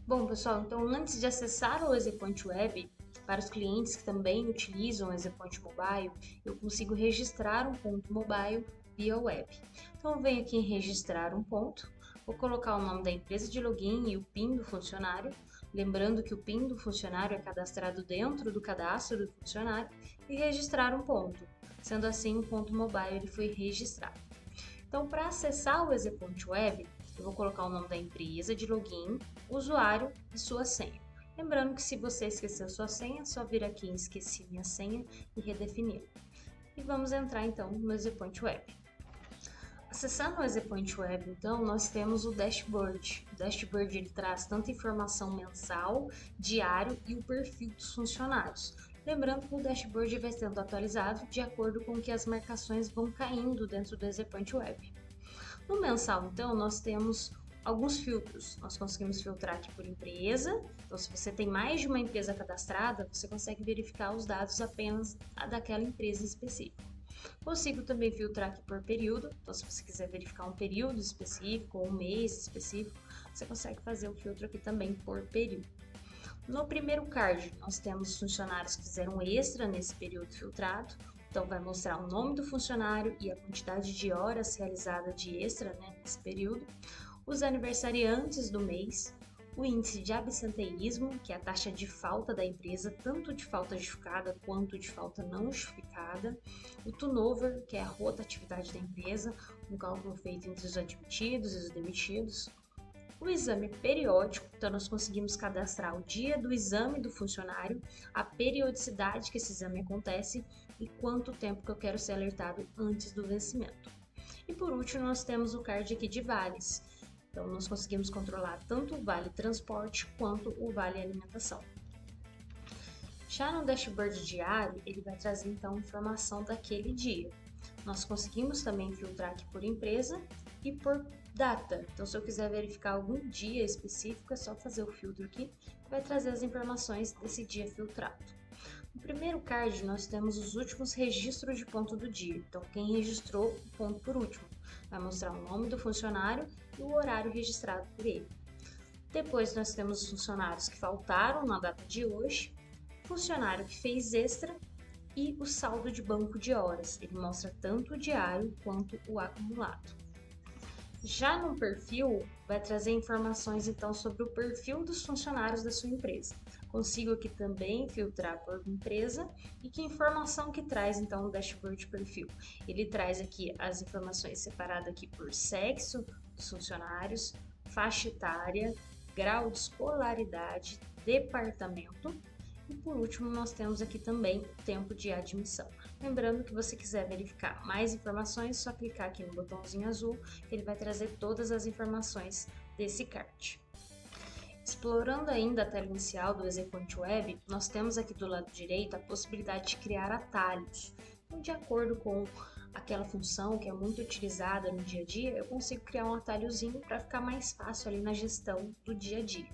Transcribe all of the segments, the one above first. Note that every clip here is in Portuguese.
Bom, pessoal, então antes de acessar o EasyPoint Web, para os clientes que também utilizam o EasyPoint Mobile, eu consigo registrar um ponto mobile via web. Então eu venho aqui em registrar um ponto, vou colocar o nome da empresa de login e o PIN do funcionário, lembrando que o PIN do funcionário é cadastrado dentro do cadastro do funcionário, e registrar um ponto. Sendo assim, o ponto mobile ele foi registrado. Então, para acessar o EasyPoint Web, eu vou colocar o nome da empresa de login, usuário e sua senha. Lembrando que se você esqueceu sua senha, é só vir aqui em esqueci minha senha e redefinir. E vamos entrar então no EasyPoint Web. Acessando o EasyPoint Web, então, nós temos o dashboard. O dashboard ele traz tanta informação mensal, diário e o perfil dos funcionários. Lembrando que o dashboard vai sendo atualizado de acordo com que as marcações vão caindo dentro do EasyPoint Web. No mensal, então, nós temos alguns filtros. Nós conseguimos filtrar aqui por empresa. Então, se você tem mais de uma empresa cadastrada, você consegue verificar os dados apenas daquela empresa específica. Consigo também filtrar aqui por período. Então, se você quiser verificar um período específico ou um mês específico, você consegue fazer o filtro aqui também por período. No primeiro card, nós temos os funcionários que fizeram extra nesse período filtrado. Então, vai mostrar o nome do funcionário e a quantidade de horas realizada de extra nesse período. Os aniversariantes do mês, o índice de absenteísmo, que é a taxa de falta da empresa, tanto de falta justificada quanto de falta não justificada, o turnover, que é a rotatividade da empresa, um cálculo feito entre os admitidos e os demitidos, o exame periódico, então nós conseguimos cadastrar o dia do exame do funcionário, a periodicidade que esse exame acontece e quanto tempo que eu quero ser alertado antes do vencimento. E por último, nós temos o card aqui de vales. Então, nós conseguimos controlar tanto o vale transporte quanto o vale alimentação. Já no dashboard diário, ele vai trazer então informação daquele dia. Nós conseguimos também filtrar aqui por empresa e por data. Então, se eu quiser verificar algum dia específico, é só fazer o filtro aqui, que vai trazer as informações desse dia filtrado. No primeiro card, nós temos os últimos registros de ponto do dia. Então, quem registrou o ponto por último vai mostrar o nome do funcionário e o horário registrado por ele. Depois, nós temos os funcionários que faltaram na data de hoje, funcionário que fez extra e o saldo de banco de horas. Ele mostra tanto o diário quanto o acumulado. Já no perfil, vai trazer informações então sobre o perfil dos funcionários da sua empresa. Consigo aqui também filtrar por empresa e que informação que traz então o dashboard de perfil. Ele traz aqui as informações separadas aqui por sexo dos funcionários, faixa etária, grau de escolaridade, departamento. E por último, nós temos aqui também o tempo de admissão. Lembrando que você quiser verificar mais informações, é só clicar aqui no botãozinho azul, que ele vai trazer todas as informações desse card. Explorando ainda a tela inicial do EasyPoint Web, nós temos aqui do lado direito a possibilidade de criar atalhos. Então, de acordo com aquela função que é muito utilizada no dia a dia, eu consigo criar um atalhozinho para ficar mais fácil ali na gestão do dia a dia.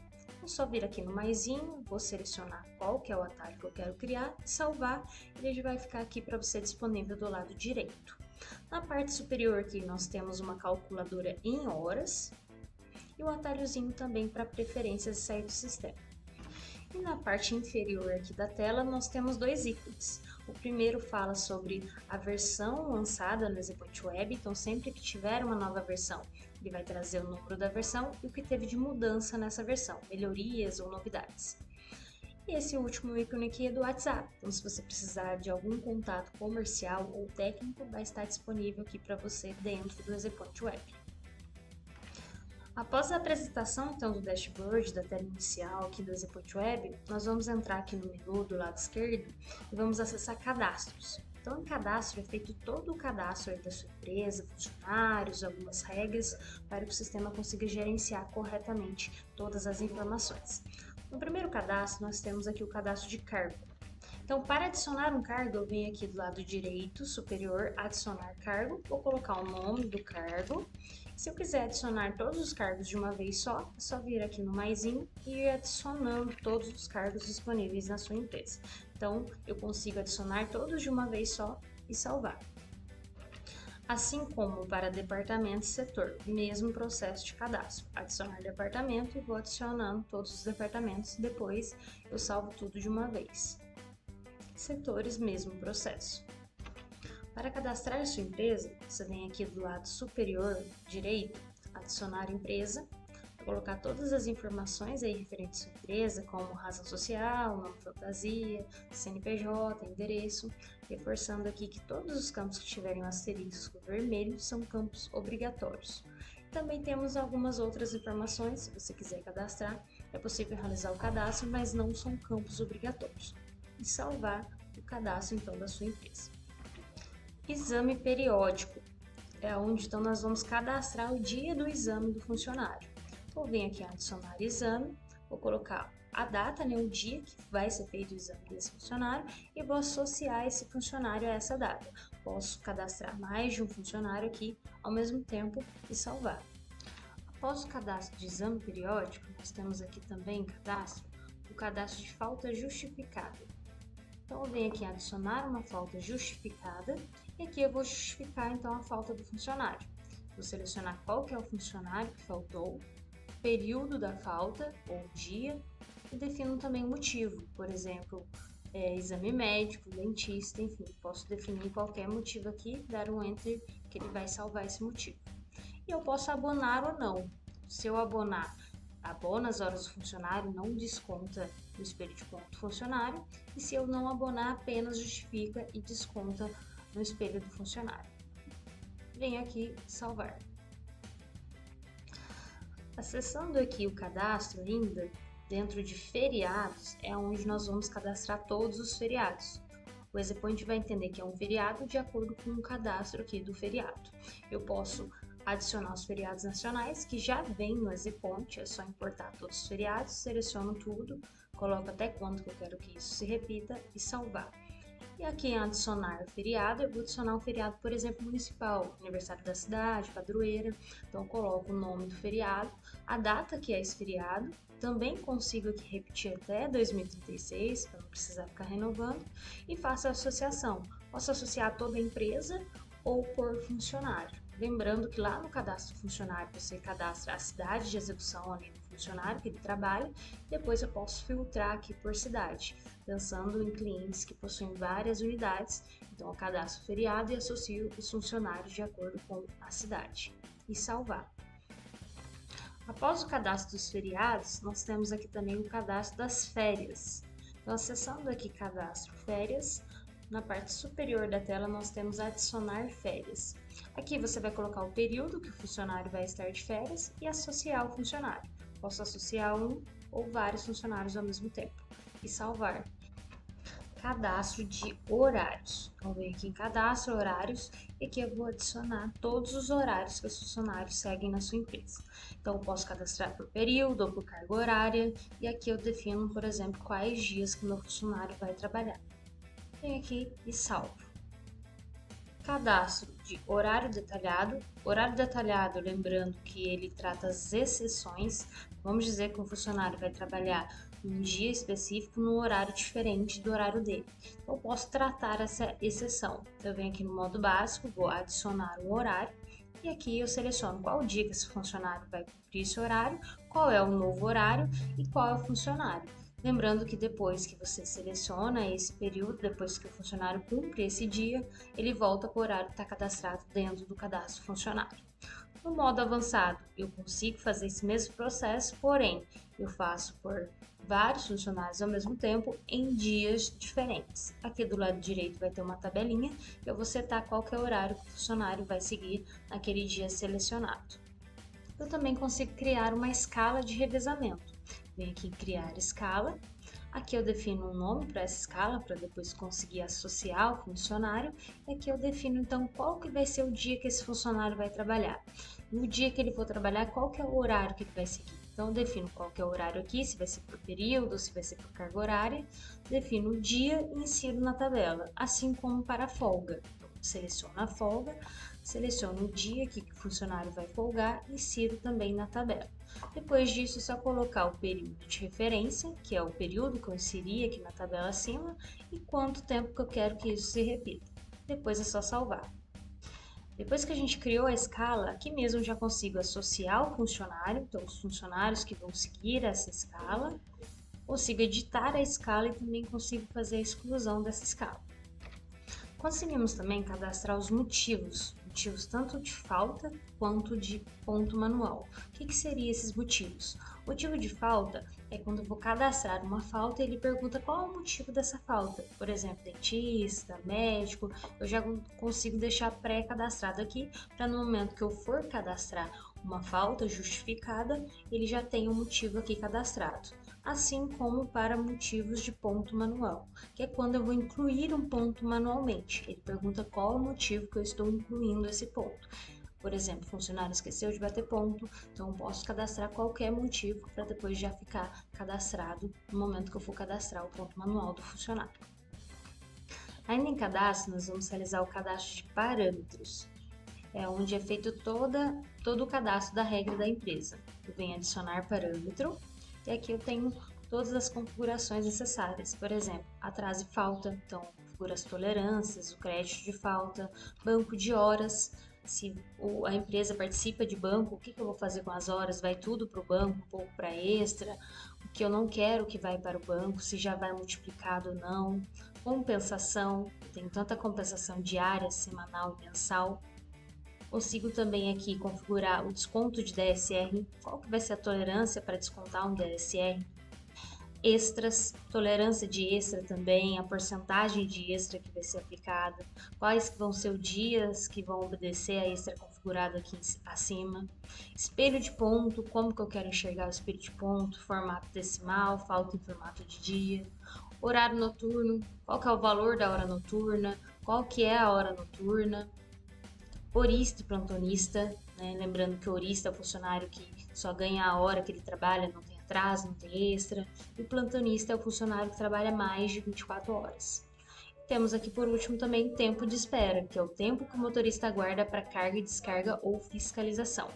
É só vir aqui no maisinho, vou selecionar qual que é o atalho que eu quero criar, salvar e ele vai ficar aqui para você disponível do lado direito. Na parte superior aqui nós temos uma calculadora em horas e o atalhozinho também para preferências de sair do sistema. E na parte inferior aqui da tela nós temos dois ícones. O primeiro fala sobre a versão lançada no EasyPoint Web, então sempre que tiver uma nova versão, ele vai trazer o número da versão e o que teve de mudança nessa versão, melhorias ou novidades. E esse último ícone aqui é do WhatsApp, então se você precisar de algum contato comercial ou técnico, vai estar disponível aqui para você dentro do EasyPoint Web. Após a apresentação então do dashboard da tela inicial aqui do EasyPoint Web, nós vamos entrar aqui no menu do lado esquerdo e vamos acessar cadastros. Então, em cadastro é feito todo o cadastro da sua empresa, funcionários, algumas regras para que o sistema consiga gerenciar corretamente todas as informações. No primeiro cadastro, nós temos aqui o cadastro de cargo. Então, para adicionar um cargo, eu venho aqui do lado direito superior, adicionar cargo, vou colocar o nome do cargo. Se eu quiser adicionar todos os cargos de uma vez só, é só vir aqui no maisinho e ir adicionando todos os cargos disponíveis na sua empresa. Então, eu consigo adicionar todos de uma vez só e salvar. Assim como para departamento e setor, mesmo processo de cadastro. Adicionar departamento e vou adicionando todos os departamentos, depois eu salvo tudo de uma vez. Setores, mesmo processo. Para cadastrar a sua empresa, você vem aqui do lado superior direito, adicionar empresa, vou colocar todas as informações aí referentes à sua empresa, como razão social, nome fantasia, CNPJ, endereço, reforçando aqui que todos os campos que tiverem um asterisco vermelho são campos obrigatórios. Também temos algumas outras informações, se você quiser cadastrar, é possível realizar o cadastro, mas não são campos obrigatórios. E salvar o cadastro então da sua empresa. Exame periódico é onde então nós vamos cadastrar o dia do exame do funcionário. Então, venho aqui adicionar exame, vou colocar a data, o dia que vai ser feito o exame desse funcionário e vou associar esse funcionário a essa data. Posso cadastrar mais de um funcionário aqui ao mesmo tempo e salvar. Após o cadastro de exame periódico, nós temos aqui também o cadastro de falta justificada. Então, eu venho aqui adicionar uma falta justificada e aqui eu vou justificar então a falta do funcionário. Vou selecionar qual que é o funcionário que faltou, período da falta ou dia e defino também o motivo, por exemplo, exame médico, dentista, enfim, posso definir qualquer motivo aqui, dar um enter que ele vai salvar esse motivo. E eu posso abonar ou não. Se eu abonar, abona as horas do funcionário, não desconta o espelho de ponto do funcionário, e se eu não abonar, apenas justifica e desconta no espelho do funcionário. Venho aqui salvar. Acessando aqui o cadastro ainda, dentro de feriados, é onde nós vamos cadastrar todos os feriados. O EasyPoint vai entender que é um feriado de acordo com o cadastro aqui do feriado. Eu posso adicionar os feriados nacionais, que já vem no EasyPoint, é só importar todos os feriados, seleciono tudo, coloco até quando que eu quero que isso se repita e salvar. E aqui em adicionar feriado, eu vou adicionar um feriado, por exemplo, municipal, aniversário da cidade, padroeira. Então, eu coloco o nome do feriado, a data que é esse feriado, também consigo aqui repetir até 2036, para não precisar ficar renovando, e faço a associação. Posso associar toda a empresa ou por funcionário. Lembrando que lá no cadastro funcionário você cadastra a cidade de execução ali do funcionário que ele trabalha, depois eu posso filtrar aqui por cidade, pensando em clientes que possuem várias unidades, então eu cadastro o feriado e associo os funcionários de acordo com a cidade e salvar. Após o cadastro dos feriados, nós temos aqui também o cadastro das férias. Então, acessando aqui cadastro férias, na parte superior da tela nós temos adicionar férias. Aqui você vai colocar o período que o funcionário vai estar de férias e associar o funcionário. Posso associar um ou vários funcionários ao mesmo tempo e salvar. Cadastro de horários. Então, venho aqui em cadastro, horários, e aqui eu vou adicionar todos os horários que os funcionários seguem na sua empresa. Então, eu posso cadastrar por período ou por carga horária, e aqui eu defino, por exemplo, quais dias que o meu funcionário vai trabalhar. Venho aqui e salvo. Cadastro de horário detalhado. Horário detalhado, lembrando que ele trata as exceções. Vamos dizer que um funcionário vai trabalhar um dia específico num horário diferente do horário dele. Então, eu posso tratar essa exceção. Eu venho aqui no modo básico, vou adicionar um horário e aqui eu seleciono qual dia que esse funcionário vai cumprir esse horário, qual é o novo horário e qual é o funcionário. Lembrando que depois que você seleciona esse período, depois que o funcionário cumpre esse dia, ele volta para o horário que está cadastrado dentro do cadastro funcionário. No modo avançado, eu consigo fazer esse mesmo processo, porém, eu faço por vários funcionários ao mesmo tempo em dias diferentes. Aqui do lado direito vai ter uma tabelinha e eu vou setar qual que é o horário que o funcionário vai seguir naquele dia selecionado. Eu também consigo criar uma escala de revezamento. Venho aqui em criar escala. Aqui eu defino um nome para essa escala, para depois conseguir associar o funcionário. E aqui eu defino então qual que vai ser o dia que esse funcionário vai trabalhar. No dia que ele for trabalhar, qual que é o horário que ele vai seguir. Então eu defino qual que é o horário aqui, se vai ser por período, se vai ser por carga horária. Defino o dia e insiro na tabela, assim como para a folga. Então, seleciono a folga, seleciono o dia que o funcionário vai folgar e insiro também na tabela. Depois disso, é só colocar o período de referência, que é o período que eu inseri aqui na tabela acima, e quanto tempo que eu quero que isso se repita. Depois é só salvar. Depois que a gente criou a escala, aqui mesmo eu já consigo associar o funcionário, então os funcionários que vão seguir essa escala, consigo editar a escala e também consigo fazer a exclusão dessa escala. Conseguimos também cadastrar os motivos tanto de falta quanto de ponto manual. O que seriam esses motivos? O motivo de falta é quando eu vou cadastrar uma falta e ele pergunta qual é o motivo dessa falta. Por exemplo, dentista, médico, eu já consigo deixar pré-cadastrado aqui para no momento que eu for cadastrar uma falta justificada, ele já tem um motivo aqui cadastrado. Assim como para motivos de ponto manual, que é quando eu vou incluir um ponto manualmente. Ele pergunta qual o motivo que eu estou incluindo esse ponto. Por exemplo, o funcionário esqueceu de bater ponto, então eu posso cadastrar qualquer motivo para depois já ficar cadastrado no momento que eu for cadastrar o ponto manual do funcionário. Ainda em cadastro, nós vamos realizar o cadastro de parâmetros, onde é feito todo o cadastro da regra da empresa. Eu venho adicionar parâmetro. E aqui eu tenho todas as configurações necessárias, por exemplo, atraso e falta, então configura as tolerâncias, o crédito de falta, banco de horas, se a empresa participa de banco, o que eu vou fazer com as horas? Vai tudo para o banco, um pouco para extra, o que eu não quero que vai para o banco, se já vai multiplicado ou não, compensação, tem tanta compensação diária, semanal e mensal. Consigo também aqui configurar o desconto de DSR, qual que vai ser a tolerância para descontar um DSR. Extras, tolerância de extra também, a porcentagem de extra que vai ser aplicada, quais vão ser os dias que vão obedecer a extra configurada aqui acima. Espelho de ponto, como que eu quero enxergar o espelho de ponto, formato decimal, falta em formato de dia. Horário noturno, qual que é o valor da hora noturna, qual que é a hora noturna. Horista e plantonista, né? Lembrando que o horista é o funcionário que só ganha a hora que ele trabalha, não tem atraso, não tem extra, e o plantonista é o funcionário que trabalha mais de 24 horas. E temos aqui por último também tempo de espera, que é o tempo que o motorista aguarda para carga e descarga ou fiscalização.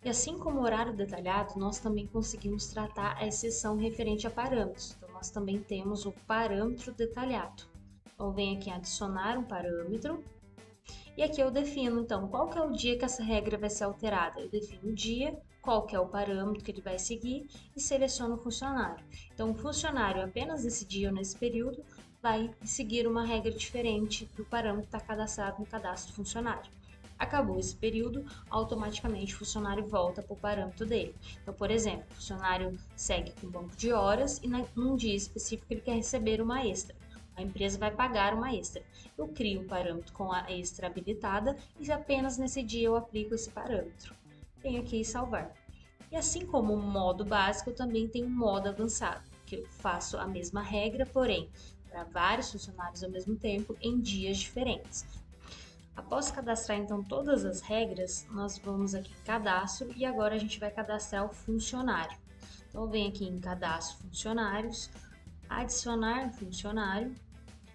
E assim como o horário detalhado, nós também conseguimos tratar a exceção referente a parâmetros, então nós também temos o parâmetro detalhado. Então vem aqui adicionar um parâmetro. E aqui eu defino, então, qual que é o dia que essa regra vai ser alterada. Eu defino o dia, qual que é o parâmetro que ele vai seguir e seleciono o funcionário. Então, o funcionário apenas nesse dia ou nesse período vai seguir uma regra diferente do parâmetro que está cadastrado no cadastro do funcionário. Acabou esse período, automaticamente o funcionário volta para o parâmetro dele. Então, por exemplo, o funcionário segue com o banco de horas e num dia específico ele quer receber uma extra. A empresa vai pagar uma extra. Eu crio um parâmetro com a extra habilitada e apenas nesse dia eu aplico esse parâmetro. Venho aqui e salvar. E assim como o modo básico, eu também tenho um modo avançado, que eu faço a mesma regra, porém, para vários funcionários ao mesmo tempo, em dias diferentes. Após cadastrar então todas as regras, nós vamos aqui em cadastro e agora a gente vai cadastrar o funcionário. Então, eu venho aqui em cadastro funcionários, adicionar funcionário,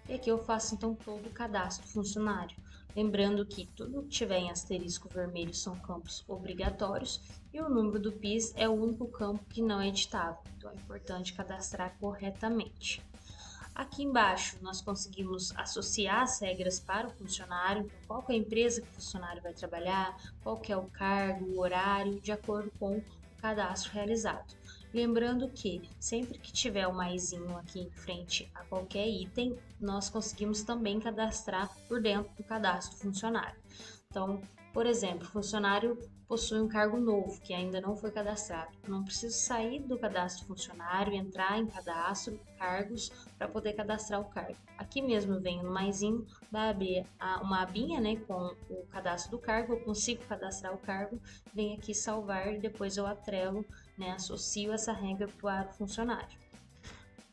e aqui eu faço então todo o cadastro funcionário. Lembrando que tudo que tiver em asterisco vermelho são campos obrigatórios e o número do PIS é o único campo que não é editável, então é importante cadastrar corretamente. Aqui embaixo nós conseguimos associar as regras para o funcionário, então, qual que é a empresa que o funcionário vai trabalhar, qual que é o cargo, o horário, de acordo com o cadastro realizado. Lembrando que sempre que tiver o maisinho aqui em frente a qualquer item, nós conseguimos também cadastrar por dentro do cadastro funcionário. Então, por exemplo, o funcionário possui um cargo novo que ainda não foi cadastrado. Eu não preciso sair do cadastro funcionário, entrar em cadastro, cargos, para poder cadastrar o cargo. Aqui mesmo eu venho no maisinho, vai abrir uma abinha, né, com o cadastro do cargo, eu consigo cadastrar o cargo, venho aqui salvar e depois eu atrelo, né, associo essa regra para o funcionário.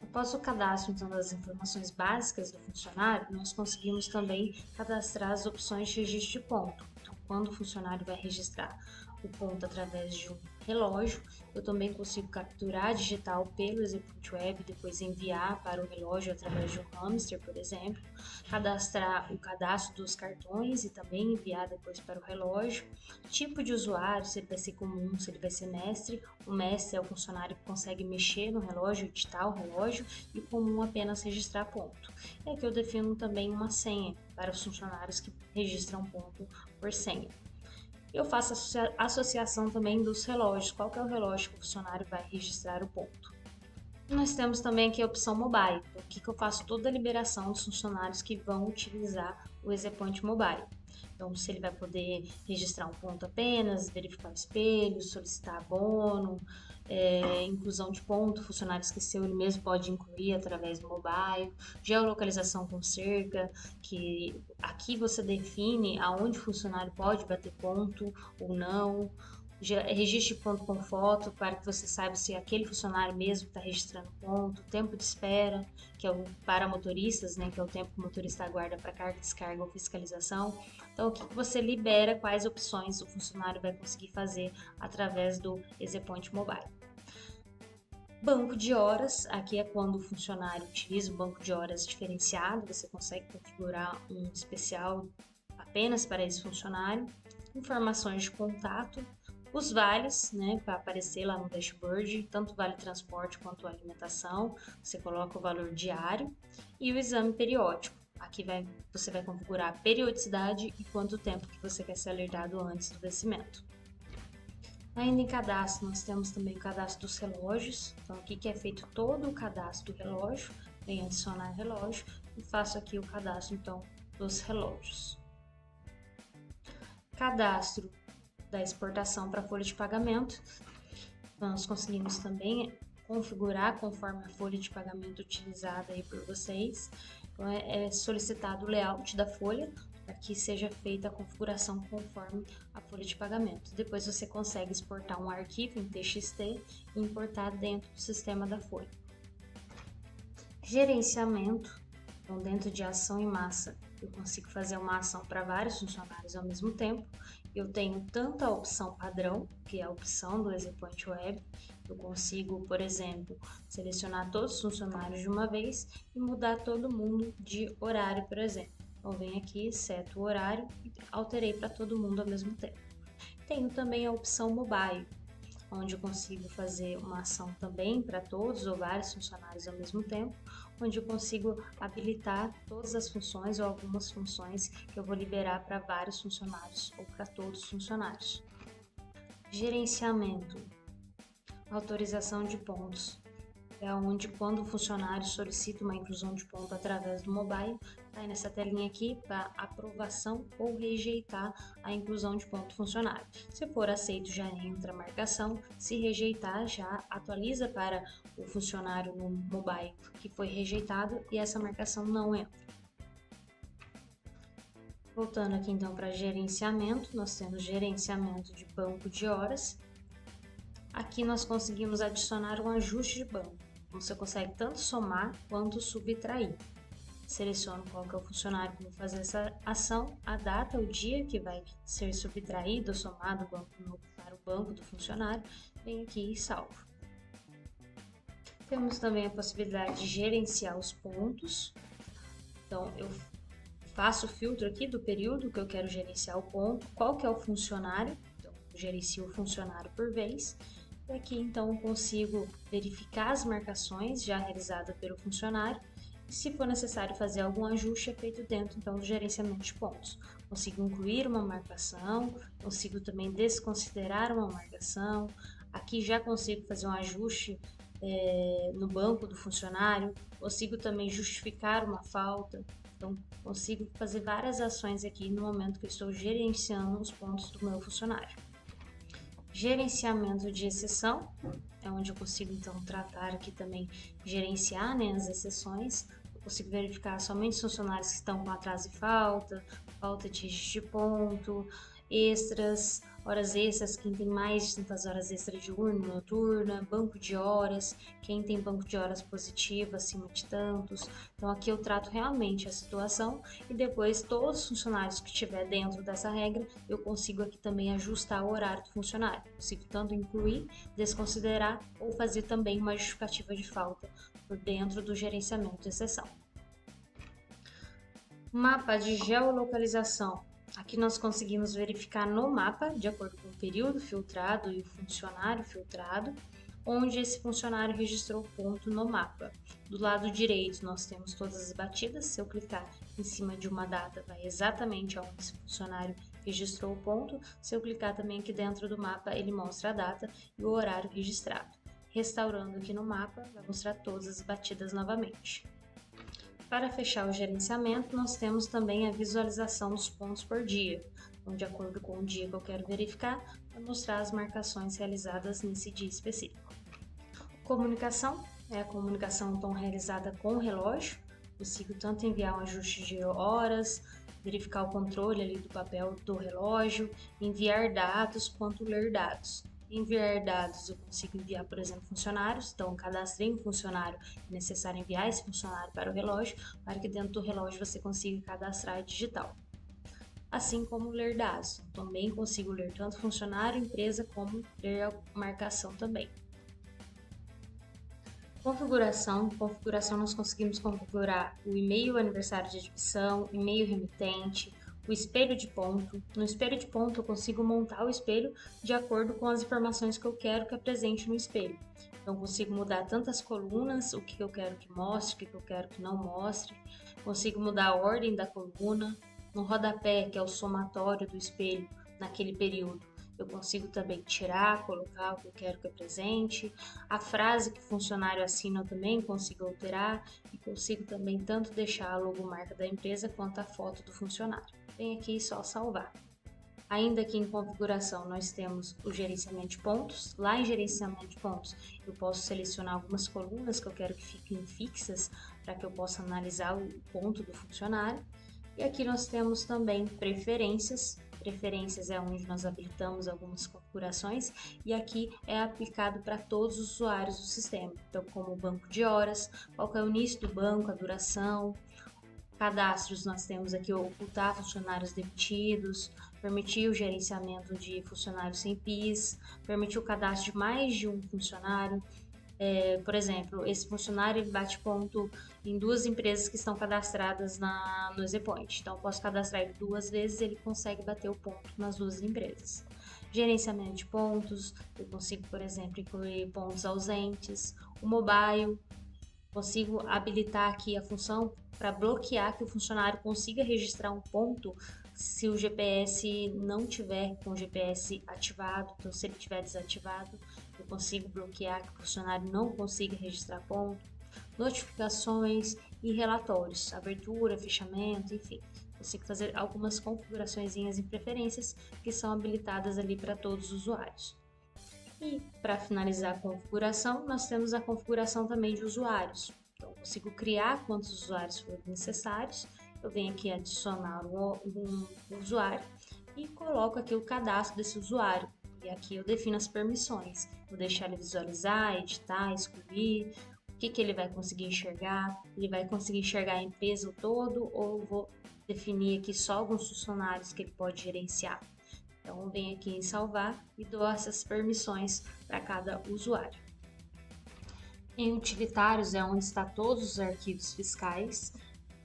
Após o cadastro então, das informações básicas do funcionário, nós conseguimos também cadastrar as opções de registro de ponto. Então, quando o funcionário vai registrar o ponto através de um relógio, Eu também consigo capturar digital pelo Exepoint Web, depois enviar para o relógio através de um hamster, por exemplo, cadastrar o cadastro dos cartões e também enviar depois para o relógio, tipo de usuário, se ele vai ser comum, se ele vai ser mestre. O mestre é o funcionário que consegue mexer no relógio, editar o relógio, e o comum apenas registrar ponto. E aqui eu defino também uma senha para os funcionários que registram ponto por senha. Eu faço a associação também dos relógios, qual que é o relógio que o funcionário vai registrar o ponto. Nós temos também aqui a opção mobile, aqui que eu faço toda a liberação dos funcionários que vão utilizar o Exepoint Mobile. Então, se ele vai poder registrar um ponto apenas, verificar o espelho, solicitar abono, inclusão de ponto, funcionário esqueceu, ele mesmo pode incluir através do mobile, geolocalização com cerca, que aqui você define aonde o funcionário pode bater ponto ou não, registro de ponto com foto para que você saiba se aquele funcionário mesmo está registrando ponto, tempo de espera, que é o para motoristas, né, que é o tempo que o motorista aguarda para carga, descarga ou fiscalização. Então, o que você libera, quais opções o funcionário vai conseguir fazer através do Exepoint Mobile. Banco de horas, aqui é quando o funcionário utiliza um banco de horas diferenciado, você consegue configurar um especial apenas para esse funcionário. Informações de contato, os vales, né, para aparecer lá no dashboard, tanto vale transporte quanto alimentação, você coloca o valor diário, e o exame periódico. Aqui você vai configurar a periodicidade e quanto tempo que você quer ser alertado antes do vencimento. Ainda em cadastro, nós temos também o cadastro dos relógios. Então, aqui que é feito todo o cadastro do relógio, venho adicionar relógio e faço aqui o cadastro, então, dos relógios. Cadastro da exportação para folha de pagamento. Nós conseguimos também configurar conforme a folha de pagamento utilizada aí por vocês. Então, é solicitado o layout da folha para que seja feita a configuração conforme a folha de pagamento. Depois você consegue exportar um arquivo em TXT e importar dentro do sistema da folha. Gerenciamento. Então, dentro de ação em massa, eu consigo fazer uma ação para vários funcionários ao mesmo tempo. Eu tenho tanto a opção padrão, que é a opção do Exepoint Web. Eu consigo, por exemplo, selecionar todos os funcionários de uma vez e mudar todo mundo de horário, por exemplo. Então, venho aqui, seto o horário e alterei para todo mundo ao mesmo tempo. Tenho também a opção mobile, onde eu consigo fazer uma ação também para todos ou vários funcionários ao mesmo tempo, onde eu consigo habilitar todas as funções ou algumas funções que eu vou liberar para vários funcionários ou para todos os funcionários. Gerenciamento, autorização de pontos. É onde quando o funcionário solicita uma inclusão de ponto através do mobile, tá nessa telinha aqui para aprovação ou rejeitar a inclusão de ponto do funcionário. Se for aceito, já entra a marcação. Se rejeitar, já atualiza para o funcionário no mobile que foi rejeitado e essa marcação não entra. Voltando aqui então para gerenciamento, nós temos gerenciamento de banco de horas. Aqui nós conseguimos adicionar um ajuste de banco. Você consegue tanto somar quanto subtrair. Seleciono qual que é o funcionário que vai fazer essa ação, a data, o dia que vai ser subtraído ou somado o banco novo para o banco do funcionário, venho aqui e salvo. Temos também a possibilidade de gerenciar os pontos. Então, eu faço o filtro aqui do período que eu quero gerenciar o ponto, qual que é o funcionário, então eu gerencio o funcionário por vez. E aqui então eu consigo verificar as marcações já realizadas pelo funcionário e se for necessário fazer algum ajuste é feito dentro então do gerenciamento de pontos. Consigo incluir uma marcação, consigo também desconsiderar uma marcação, aqui já consigo fazer um ajuste no banco do funcionário, consigo também justificar uma falta, então consigo fazer várias ações aqui no momento que eu estou gerenciando os pontos do meu funcionário. Gerenciamento de exceção, é onde eu consigo então tratar aqui também, gerenciar, né, as exceções. Eu consigo verificar somente os funcionários que estão com atraso e falta de registro de ponto, extras, horas extras, quem tem mais de tantas horas extras diurna, noturna, banco de horas, quem tem banco de horas positivo acima de tantos. Então aqui eu trato realmente a situação e depois todos os funcionários que estiver dentro dessa regra, eu consigo aqui também ajustar o horário do funcionário. Consigo tanto incluir, desconsiderar ou fazer também uma justificativa de falta por dentro do gerenciamento de exceção. Mapa de geolocalização. Aqui nós conseguimos verificar no mapa, de acordo com o período filtrado e o funcionário filtrado, onde esse funcionário registrou o ponto no mapa. Do lado direito nós temos todas as batidas. Se eu clicar em cima de uma data, vai exatamente aonde esse funcionário registrou o ponto. Se eu clicar também aqui dentro do mapa, ele mostra a data e o horário registrado. Restaurando aqui no mapa, vai mostrar todas as batidas novamente. Para fechar o gerenciamento, nós temos também a visualização dos pontos por dia. Então, de acordo com o dia que eu quero verificar, vai mostrar as marcações realizadas nesse dia específico. Comunicação é a comunicação então realizada com o relógio. Consigo tanto enviar um ajuste de horas, verificar o controle ali do papel do relógio, enviar dados quanto ler dados. Enviar dados, eu consigo enviar, por exemplo, funcionários. Então, cadastrei um funcionário, é necessário enviar esse funcionário para o relógio, para que dentro do relógio você consiga cadastrar digital. Assim como ler dados. Também consigo ler tanto funcionário, empresa, como ler a marcação também. Configuração. Configuração, nós conseguimos configurar o e-mail aniversário de admissão, e-mail remitente, o espelho de ponto. No espelho de ponto eu consigo montar o espelho de acordo com as informações que eu quero que apresente no espelho. Então eu consigo mudar tantas colunas, o que eu quero que mostre, o que eu quero que não mostre. Consigo mudar a ordem da coluna. No rodapé, que é o somatório do espelho naquele período, eu consigo também tirar, colocar o que eu quero que apresente. A frase que o funcionário assina eu também consigo alterar e consigo também tanto deixar a logomarca da empresa quanto a foto do funcionário. Vem aqui só salvar. Ainda aqui em configuração nós temos o gerenciamento de pontos. Lá em gerenciamento de pontos eu posso selecionar algumas colunas que eu quero que fiquem fixas para que eu possa analisar o ponto do funcionário. E aqui nós temos também preferências. Preferências é onde nós habilitamos algumas configurações e aqui é aplicado para todos os usuários do sistema. Então, como o banco de horas, qual que é o início do banco, a duração. Cadastros, nós temos aqui ocultar funcionários demitidos, permitir o gerenciamento de funcionários sem PIS, permitir o cadastro de mais de um funcionário. Por exemplo, esse funcionário ele bate ponto em 2 empresas que estão cadastradas no EasyPoint. Então, eu posso cadastrar ele 2 vezes, ele consegue bater o ponto nas 2 empresas. Gerenciamento de pontos, eu consigo, por exemplo, incluir pontos ausentes. O mobile, consigo habilitar aqui a função para bloquear que o funcionário consiga registrar um ponto se o GPS não tiver com o GPS ativado. Então, se ele tiver desativado, eu consigo bloquear que o funcionário não consiga registrar ponto. Notificações e relatórios, abertura, fechamento, enfim. Consigo fazer algumas configurações em preferências que são habilitadas ali para todos os usuários. E para finalizar a configuração, nós temos a configuração também de usuários. Então, eu consigo criar quantos usuários forem necessários. Eu venho aqui adicionar um usuário e coloco aqui o cadastro desse usuário. E aqui eu defino as permissões. Vou deixar ele visualizar, editar, excluir, o que ele vai conseguir enxergar. Ele vai conseguir enxergar a empresa todo ou vou definir aqui só alguns funcionários que ele pode gerenciar. Então, eu venho aqui em salvar e dou essas permissões para cada usuário. Em utilitários é onde está todos os arquivos fiscais.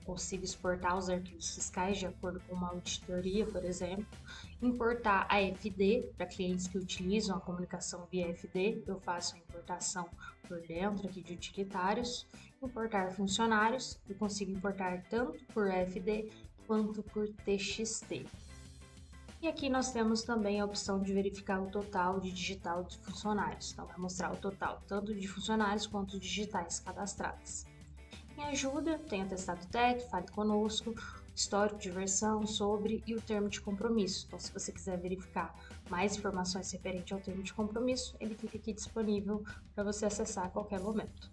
Consigo exportar os arquivos fiscais de acordo com uma auditoria, por exemplo. Importar a FD, para clientes que utilizam a comunicação via FD, eu faço a importação por dentro aqui de utilitários. Importar funcionários, eu consigo importar tanto por FD quanto por TXT. E aqui nós temos também a opção de verificar o total de digital de funcionários. Então, vai mostrar o total tanto de funcionários quanto digitais cadastrados. Em ajuda, tem atestado técnico, fale conosco, histórico de versão, sobre e o termo de compromisso. Então, se você quiser verificar mais informações referente ao termo de compromisso, ele fica aqui disponível para você acessar a qualquer momento.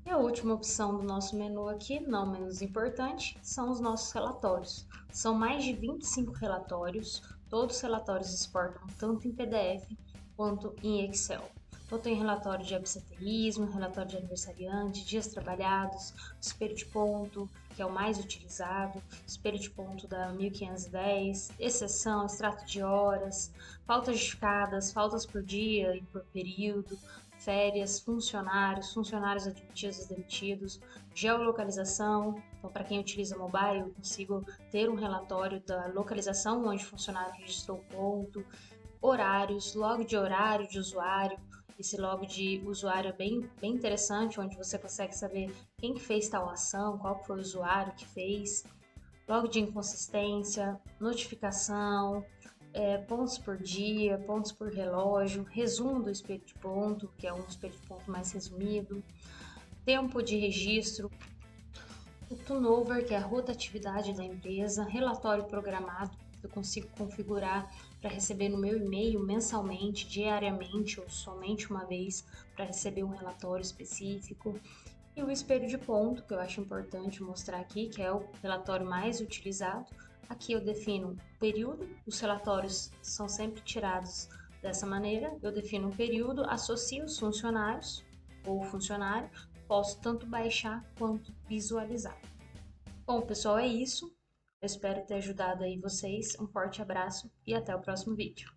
E a última opção do nosso menu aqui, não menos importante, são os nossos relatórios. São mais de 25 relatórios, todos os relatórios exportam tanto em PDF quanto em Excel. Então tem relatório de absenteísmo, relatório de aniversariante, dias trabalhados, espelho de ponto, que é o mais utilizado, espelho de ponto da 1510, exceção, extrato de horas, faltas justificadas, faltas por dia e por período, férias, funcionários admitidos e demitidos, geolocalização. Então, para quem utiliza mobile, eu consigo ter um relatório da localização onde o funcionário registrou o ponto, horários, log de horário de usuário. Esse log de usuário é bem interessante, onde você consegue saber quem que fez tal ação, qual foi o usuário que fez, log de inconsistência, notificação, pontos por dia, pontos por relógio, resumo do espelho de ponto, que é um espelho de ponto mais resumido, tempo de registro, o turnover, que é a rotatividade da empresa, relatório programado, eu consigo configurar para receber no meu e-mail mensalmente, diariamente ou somente uma vez para receber um relatório específico. E o espelho de ponto, que eu acho importante mostrar aqui, que é o relatório mais utilizado. Aqui eu defino o período, os relatórios são sempre tirados dessa maneira. Eu defino um período, associo os funcionários ou funcionário, posso tanto baixar quanto visualizar. Bom, pessoal, é isso. Eu espero ter ajudado aí vocês. Um forte abraço e até o próximo vídeo.